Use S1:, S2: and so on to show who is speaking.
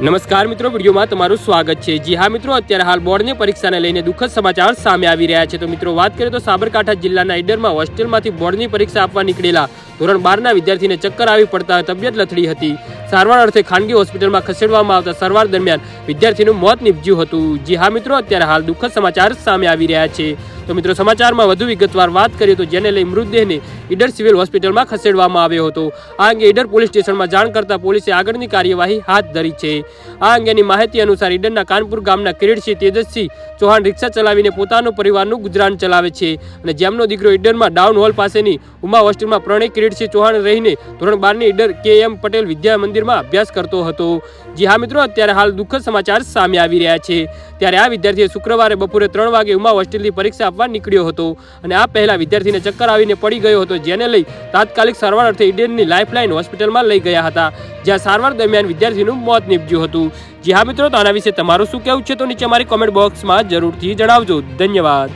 S1: નમસ્કાર મિત્રો, વિડીયોમાં તમારું સ્વાગત છે। જી હા મિત્રો, અત્યારે હાલ બોર્ડની પરીક્ષાને લઈને દુઃખદ સમાચાર સામે આવી રહ્યા છે। તો મિત્રો વાત કરીએ તો સાબરકાંઠા જિલ્લાના ઈડરમાં હોસ્ટેલમાંથી બોર્ડની પરીક્ષા આપવા નીકળેલા ધોરણ 12ના વિદ્યાર્થીને ચક્કર આવી પડતા તબિયત લથડી હતી। સારવાર અર્થે ખાનગી હોસ્પિટલમાં ખસેડવામાં આવતા સારવાર દરમિયાન વિદ્યાર્થીનું મોત નીપજ્યું હતું। જી હા મિત્રો, અત્યારે હાલ દુઃખદ સમાચાર સામે આવી રહ્યા છે। તો મિત્રો સમાચારમાં વધુ વિગતવાર વાત કરીએ તો જેને લઈ મૃતદેહને ઈડર સિવિલ હોસ્પિટલમાં ખસેડવામાં આવ્યો હતો। આ અંગે ઈડર પોલીસ સ્ટેશનમાં જાણ કરતા પોલીસે આગળની કાર્યવાહી હાથ ધરી છે। આ અંગેની માહિતી અનુસાર ઈડરના કાનપુર ગામના કિરીટસિંહ તેજસસિંહ ચૌહાણ રિક્ષા ચલાવીને પોતાનું પરિવારનું ગુજરાન ચલાવે છે અને જેમનો દીકરો ઈડરમાં ડાઉન હોલ પાસેની ઉમા હોસ્ટેલમાં પ્રણય કિરીટસિંહ ચૌહાણ રહીને ધોરણ 12ની ઈડર KM પટેલ વિદ્યા મંદિરમાં અભ્યાસ કરતો હતો। જી હા મિત્રો, અત્યારે હાલ દુઃખદ સમાચાર સામે આવી રહ્યા છે। ત્યારે આ વિદ્યાર્થીએ શુક્રવારે બપોરે 3 વાગે ઉમા હોસ્ટેલની પરીક્ષા આપવા નીકળ્યો હતો અને આ પહેલા વિદ્યાર્થીને ચક્કર આવીને પડી ગયો હતો, જેને લઈ તાત્કાલિક સારવાર અર્થે ઈડરની લાઇફલાઇન હોસ્પિટલમાં લઈ ગયા હતા, જ્યાં સારવાર દરમિયાન વિદ્યાર્થીનું મોત નીપજ્યું હતું। જી હા મિત્રો, તો આના વિશે તમારું શું કહેવું છે તો નીચે મારી કોમેન્ટ બોક્સમાં જરૂરથી જણાવજો। ધન્યવાદ।